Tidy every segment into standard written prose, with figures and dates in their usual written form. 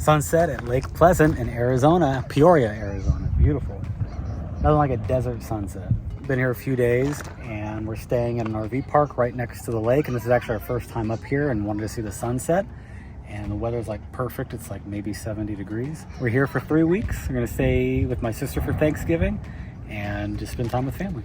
Sunset at Lake Pleasant in Arizona, Peoria, Arizona. Beautiful. Nothing like a desert sunset. Been here a few days and we're staying in an RV park right next to the lake, and this is actually our first time up here and wanted to see the sunset. And the weather's like perfect. It's like maybe 70 degrees. We're here for 3 weeks. We're gonna stay with my sister for Thanksgiving and just spend time with family.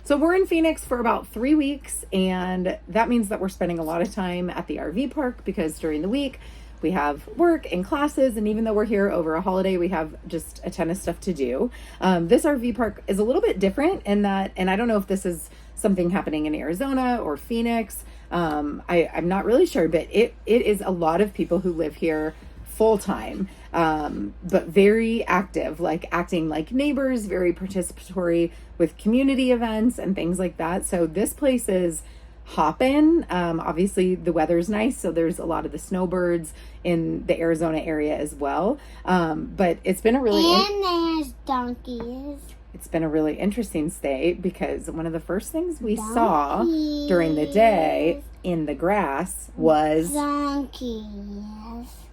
So we're in Phoenix for about 3 weeks, and that means that we're spending a lot of time at the RV park because during the week we have work and classes, and even though we're here over a holiday, we have just a ton of stuff to do. This RV park is a little bit different in that, and I don't know if this is something happening in Arizona or Phoenix. I'm not really sure, but it is a lot of people who live here full time, but very active, like acting like neighbors, very participatory with community events and things like that. So this place is hopping. Obviously the weather's nice, so there's a lot of the snowbirds in the Arizona area as well. But it's been a really there's donkeys. It's been a really interesting stay because one of the first things we saw during the day in the grass was donkeys.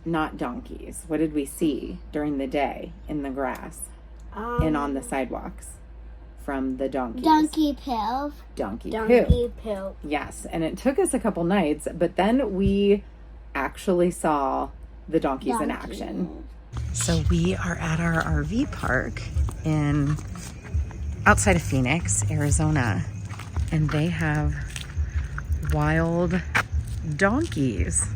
Not donkeys. What did we see during the day in the grass and on the sidewalks from the donkeys? Donkey poop. Donkey poop. Yes, and it took us a couple nights, but then we actually saw the donkeys in action. So we are at our RV park in outside of Phoenix, Arizona, and they have wild donkeys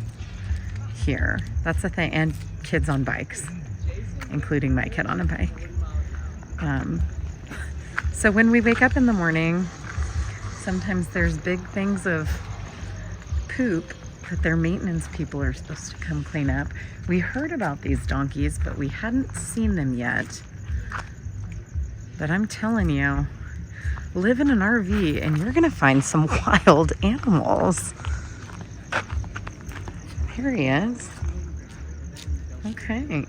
here. That's the thing. And kids on bikes, including my kid on a bike. So when we wake up in the morning, sometimes there's big things of poop that their maintenance people are supposed to come clean up. We heard about these donkeys, but we hadn't seen them yet. But I'm telling you, live in an RV and you're gonna find some wild animals. Here he is. Okay.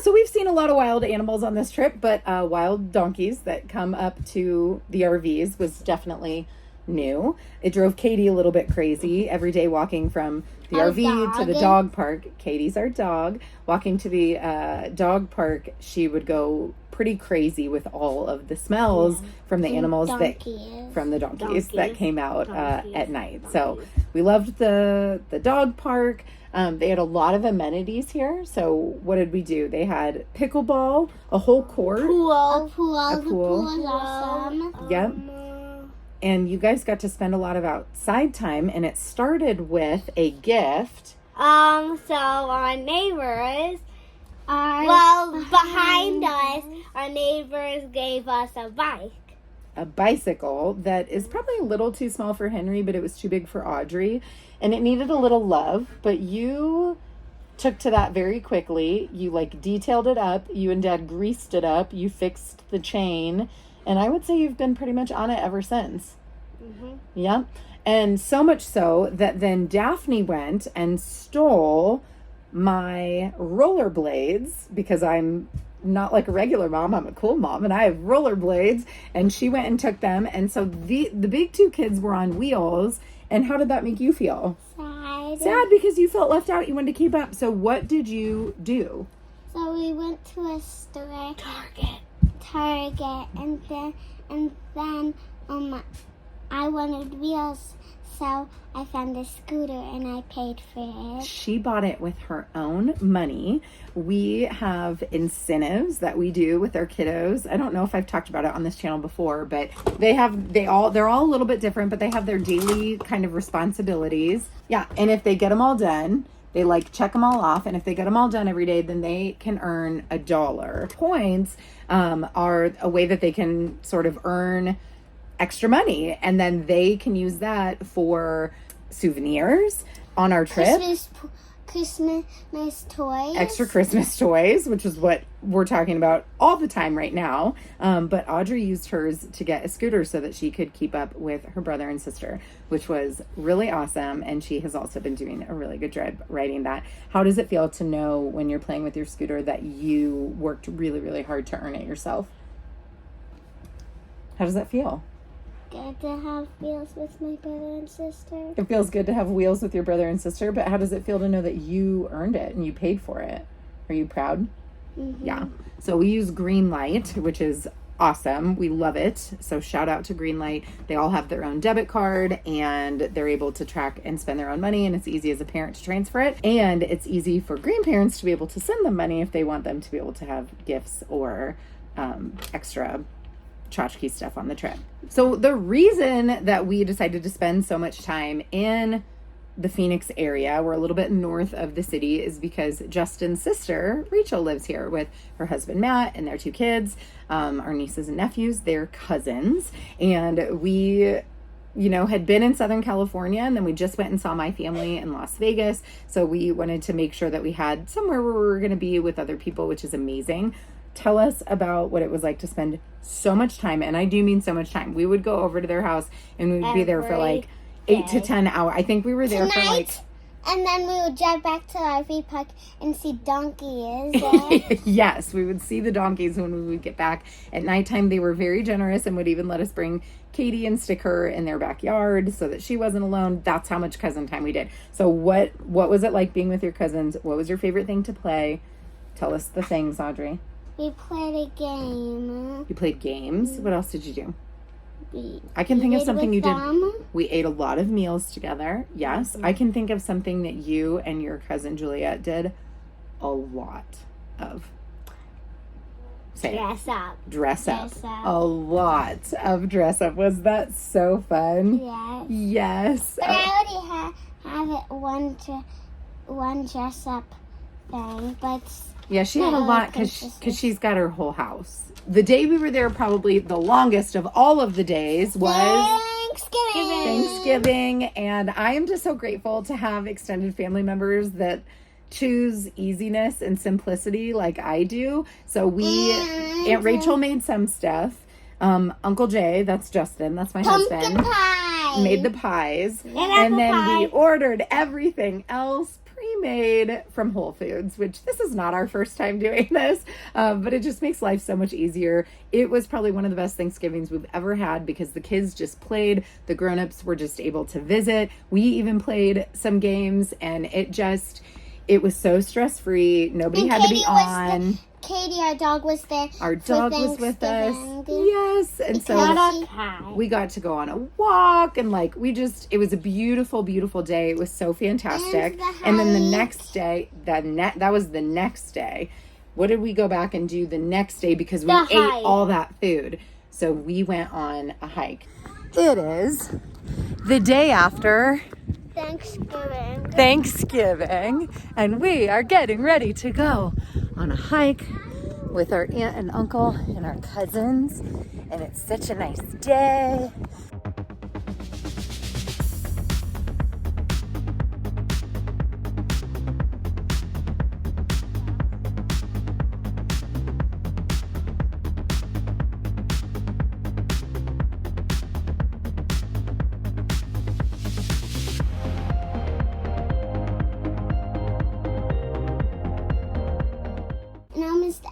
So we've seen a lot of wild animals on this trip, but wild donkeys that come up to the RVs was definitely new. It drove Katie a little bit crazy every day walking from the RV to the dog park. Katie's our dog. Walking to the dog park, she would go pretty crazy with all of the smells from the animals from the donkeys that came out at night. So we loved the dog park. They had a lot of amenities here. So what did we do? They had pickleball, a whole court, a pool. Awesome. Yep. And you guys got to spend a lot of outside time, and it started with a gift. So our neighbors, behind us, our neighbors gave us a bike. A bicycle that is probably a little too small for Henry, but it was too big for Audrey, and it needed a little love. But you took to that very quickly. You detailed it up. You and Dad greased it up. You fixed the chain, and I would say you've been pretty much on it ever since. Mm-hmm. Yeah. And so much so that then Daphne went and stole my rollerblades, because I'm not like a regular mom, I'm a cool mom, and I have rollerblades, and she went and took them. And so the big two kids were on wheels. And how did that make you feel? Sad, because you felt left out. You wanted to keep up. So what did you do? So we went to a store, Target, and then I wanted wheels, so I found a scooter and I paid for it. She bought it with her own money. We have incentives that we do with our kiddos. I don't know if I've talked about it on this channel before, but they're all a little bit different, but they have their daily kind of responsibilities. Yeah, and if they get them all done, they check them all off, and if they get them all done every day, then they can earn $1. Points are a way that they can sort of earn extra money, and then they can use that for souvenirs on our trip. Christmas toys. Extra Christmas toys, which is what we're talking about all the time right now. But Audrey used hers to get a scooter so that she could keep up with her brother and sister, which was really awesome. And she has also been doing a really good job riding that. How does it feel to know when you're playing with your scooter that you worked really, really hard to earn it yourself? How does that feel? Good to have wheels with my brother and sister. It feels good to have wheels with your brother and sister, but how does it feel to know that you earned it and you paid for it? Are you proud? Mm-hmm. Yeah. So we use Greenlight, which is awesome. We love it. So shout out to Greenlight. They all have their own debit card and they're able to track and spend their own money, and it's easy as a parent to transfer it. And it's easy for grandparents to be able to send them money if they want them to be able to have gifts or extra tchotchke stuff on the trip. So the reason that we decided to spend so much time in the Phoenix area, we're a little bit north of the city, is because Justin's sister, Rachel, lives here with her husband, Matt, and their 2 kids, our nieces and nephews, they're cousins. And we, had been in Southern California, and then we just went and saw my family in Las Vegas. So we wanted to make sure that we had somewhere where we were going to be with other people, which is amazing. Tell us about what it was like to spend so much time, and I do mean so much time. We would go over to their house and we'd be there for like 8 to 10 hours. I think we were there for like... And then we would drive back to the RV park and see donkeys. Yes, we would see the donkeys when we would get back. At nighttime, they were very generous and would even let us bring Katie and stick her in their backyard so that she wasn't alone. That's how much cousin time we did. So what was it like being with your cousins? What was your favorite thing to play? Tell us the things, Audrey. We played a game. You played games? What else did you do? We I can think of something you did. them. We ate a lot of meals together. Yes. I can think of something that you and your cousin Juliet did a lot of. Say it. Dress up. Dress up. Dress up. A lot of dress up. Was that so fun? Yes. Yes. But I already have it one dress up thing, but Yeah, she had a lot because she's got her whole house. The day we were there, probably the longest of all of the days, was Thanksgiving. And I am just so grateful to have extended family members that choose easiness and simplicity like I do. So Aunt Rachel made some stuff. Uncle Jay, that's Justin, that's my husband, pie. made the pies. And then we ordered everything else pre-made from Whole Foods, which this is not our first time doing this, but it just makes life so much easier. It was probably one of the best Thanksgivings we've ever had because the kids just played, the grown-ups were just able to visit. We even played some games, and it was so stress-free. Nobody had to be on. Katie, our dog, was there. Our dog was with us. Yes. And so we got to go on a walk, and it was a beautiful, beautiful day. It was so fantastic. And then the next day, that was the next day. What did we go back and do the next day? Because we ate all that food. So we went on a hike. It is the day after Thanksgiving, and we are getting ready to go on a hike with our aunt and uncle and our cousins, and it's such a nice day.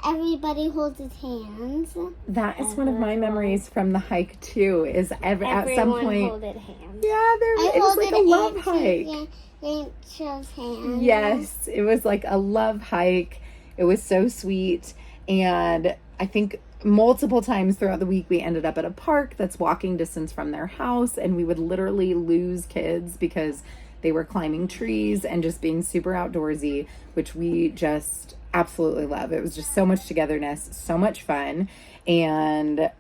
Everybody holds his hands. That is one of my memories from the hike too. Is at some point, holded hands. Yeah, it was like a love hike. Rachel's hands. Yes, it was like a love hike. It was so sweet, and I think multiple times throughout the week we ended up at a park that's walking distance from their house, and we would literally lose kids because they were climbing trees and just being super outdoorsy, which we just absolutely love. It was just so much togetherness, so much fun. And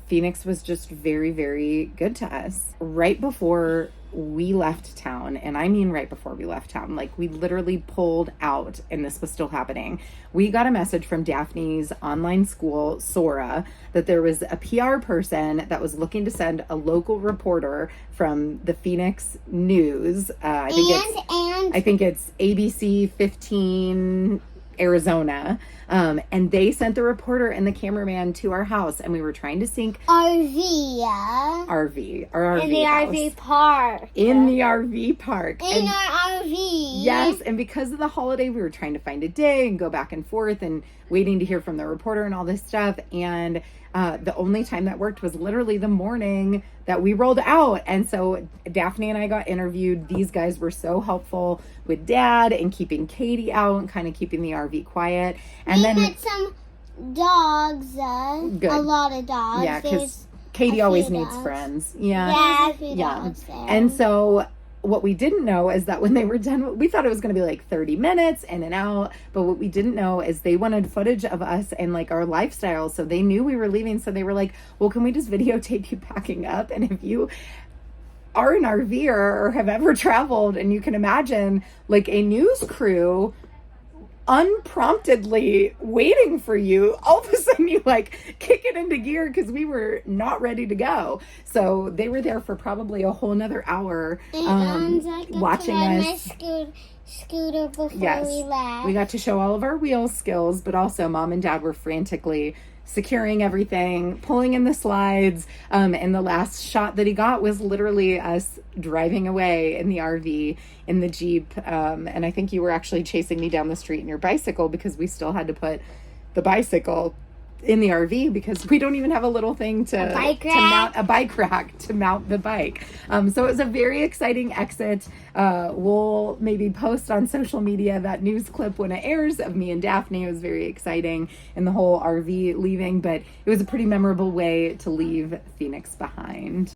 Phoenix was just very, very good to us. Right before we left town, and I mean right before we left town, like we literally pulled out and this was still happening. We got a message from Daphne's online school, Sora, that there was a PR person that was looking to send a local reporter from the Phoenix News. I think it's ABC 15 Arizona. And they sent the reporter and the cameraman to our house, and we were trying to sync RV, yeah. Our RV in the house. RV park. In the RV park. In our RV. Yes, and because of the holiday, we were trying to find a day and go back and forth and waiting to hear from the reporter and all this stuff. And the only time that worked was literally the morning that we rolled out. And so Daphne and I got interviewed. These guys were so helpful with Dad and keeping Katie out and kind of keeping the RV quiet. And we met some dogs, good. A lot of dogs. Yeah, because Katie always needs friends. Yeah. Yeah, a few dogs there. And so what we didn't know is that when they were done, we thought it was going to be like 30 minutes in and out. But what we didn't know is they wanted footage of us and like our lifestyle. So they knew we were leaving. So they were like, well, can we just videotape you packing up? And if you are an RVer or have ever traveled, and you can imagine like a news crew unpromptedly waiting for you, all of a sudden you like kick it into gear because we were not ready to go. So they were there for probably a whole nother hour watching us. Scooter before we left. We got to show all of our wheel skills, but also Mom and Dad were frantically securing everything, pulling in the slides, and the last shot that he got was literally us driving away in the RV, in the Jeep, and I think you were actually chasing me down the street in your bicycle because we still had to put the bicycle in the RV because we don't even have a little thing to mount a bike rack to mount the bike. So it was a very exciting exit. We'll maybe post on social media that news clip when it airs of me and Daphne. It was very exciting and the whole RV leaving, but it was a pretty memorable way to leave Phoenix behind.